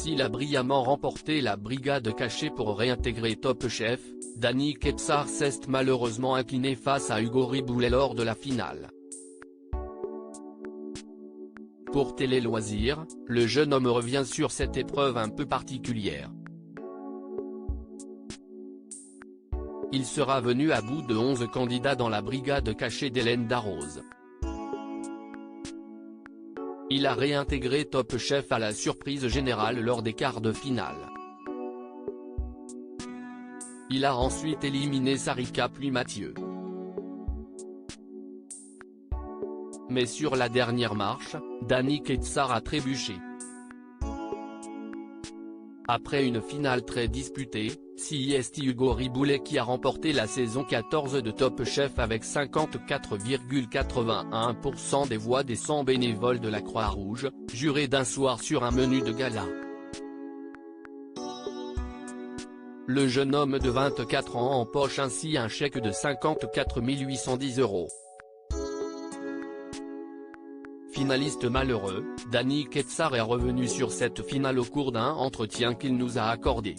s'il a brillamment remporté la brigade cachée pour réintégrer Top Chef, Danny Ketsar s'est malheureusement incliné face à Hugo Riboulet lors de la finale. Pour Télé Loisirs, le jeune homme revient sur cette épreuve un peu particulière. Il sera venu à bout de 11 candidats dans la brigade cachée d'Hélène Darroze. Il a réintégré Top Chef à la surprise générale lors des quarts de finale. Il a ensuite éliminé Sarika puis Mathieu. Mais sur la dernière marche, Danny Ketsar a trébuché. Après une finale très disputée, c'est Hugo Riboulet qui a remporté la saison 14 de Top Chef avec 54,81% des voix des 100 bénévoles de la Croix-Rouge, jurés d'un soir sur un menu de gala. Le jeune homme de 24 ans empoche ainsi un chèque de 54 810 €. Finaliste malheureux, Danny Ketsar est revenu sur cette finale au cours d'un entretien qu'il nous a accordé.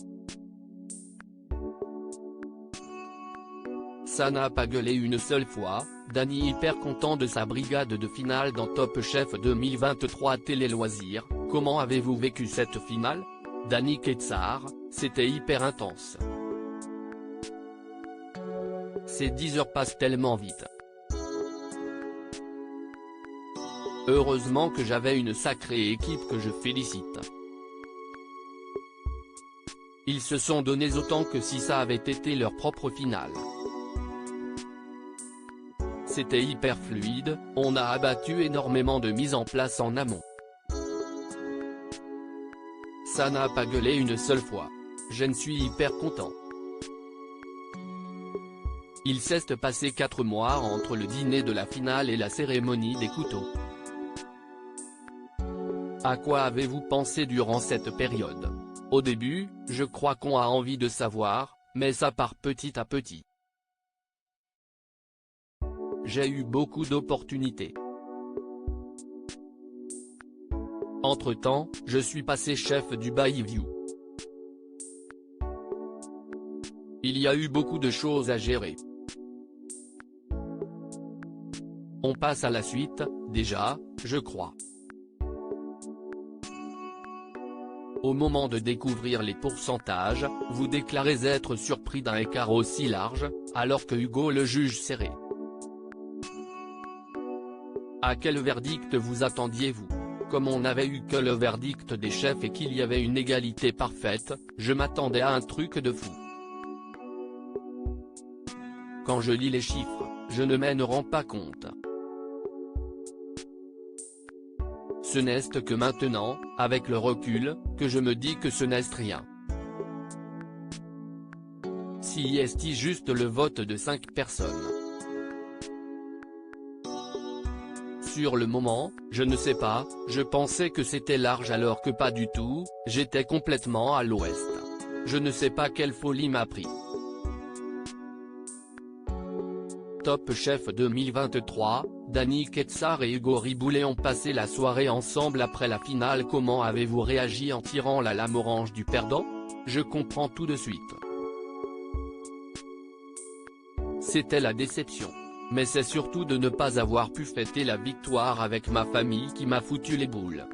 Ça n'a pas gueulé une seule fois, Danny hyper content de sa brigade de finale dans Top Chef 2023 Télé Loisirs. Comment avez-vous vécu cette finale? Danny Ketsar, c'était hyper intense. Ces 10 heures passent tellement vite. Heureusement que j'avais une sacrée équipe que je félicite. Ils se sont donnés autant que si ça avait été leur propre finale. C'était hyper fluide, on a abattu énormément de mise en place en amont. Ça n'a pas gueulé une seule fois. Je ne suis hyper content. Il s'est passé 4 mois entre le dîner de la finale et la cérémonie des couteaux. À quoi avez-vous pensé durant cette période? Au début, je crois qu'on a envie de savoir, mais ça part petit à petit. J'ai eu beaucoup d'opportunités. Entre-temps, je suis passé chef du Bayview. Il y a eu beaucoup de choses à gérer. On passe à la suite, déjà, je crois. Au moment de découvrir les pourcentages, vous déclarez être surpris d'un écart aussi large, alors que Hugo le juge serré. À quel verdict vous attendiez-vous? Comme on n'avait eu que le verdict des chefs et qu'il y avait une égalité parfaite, je m'attendais à un truc de fou. Quand je lis les chiffres, je ne m'en rends pas compte. Ce n'est que maintenant, avec le recul, que je me dis que ce n'est rien. Si est juste le vote de 5 personnes. Sur le moment, je ne sais pas, je pensais que c'était large alors que pas du tout, j'étais complètement à l'ouest. Je ne sais pas quelle folie m'a pris. Top Chef 2023, Danny Ketsar et Hugo Riboulet ont passé la soirée ensemble après la finale. Comment avez-vous réagi en tirant la lame orange du perdant? Je comprends tout de suite. C'était la déception. Mais c'est surtout de ne pas avoir pu fêter la victoire avec ma famille qui m'a foutu les boules.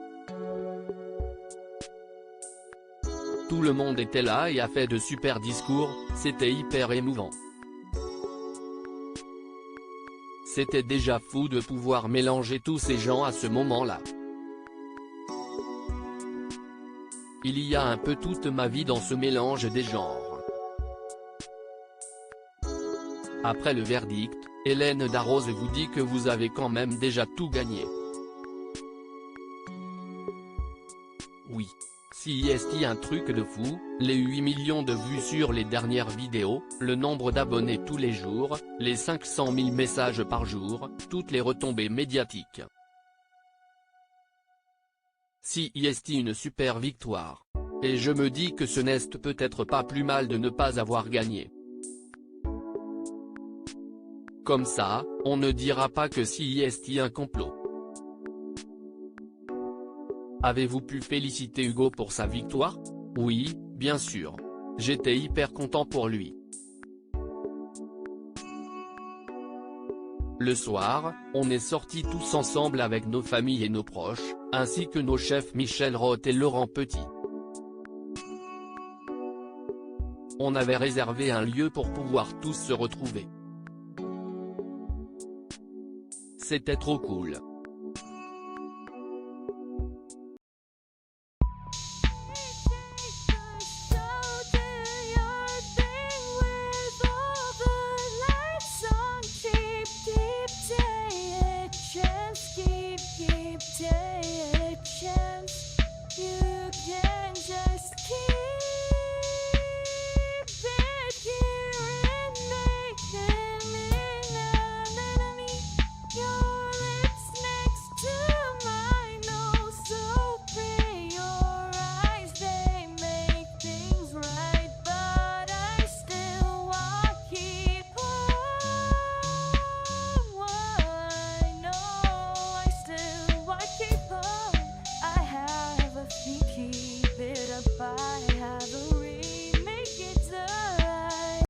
Tout le monde était là et a fait de super discours, c'était hyper émouvant. C'était déjà fou de pouvoir mélanger tous ces gens à ce moment-là. Il y a un peu toute ma vie dans ce mélange des genres. Après le verdict, Hélène Darroze vous dit que vous avez quand même déjà tout gagné. Oui. Si est un truc de fou, les 8 millions de vues sur les dernières vidéos, le nombre d'abonnés tous les jours, les 500 000 messages par jour, toutes les retombées médiatiques. Si est une super victoire. Et je me dis que ce n'est peut-être pas plus mal de ne pas avoir gagné. Comme ça, on ne dira pas que si est un complot. Avez-vous pu féliciter Hugo pour sa victoire? Oui, bien sûr. J'étais hyper content pour lui. Le soir, on est sortis tous ensemble avec nos familles et nos proches, ainsi que nos chefs Michel Roth et Laurent Petit. On avait réservé un lieu pour pouvoir tous se retrouver. C'était trop cool.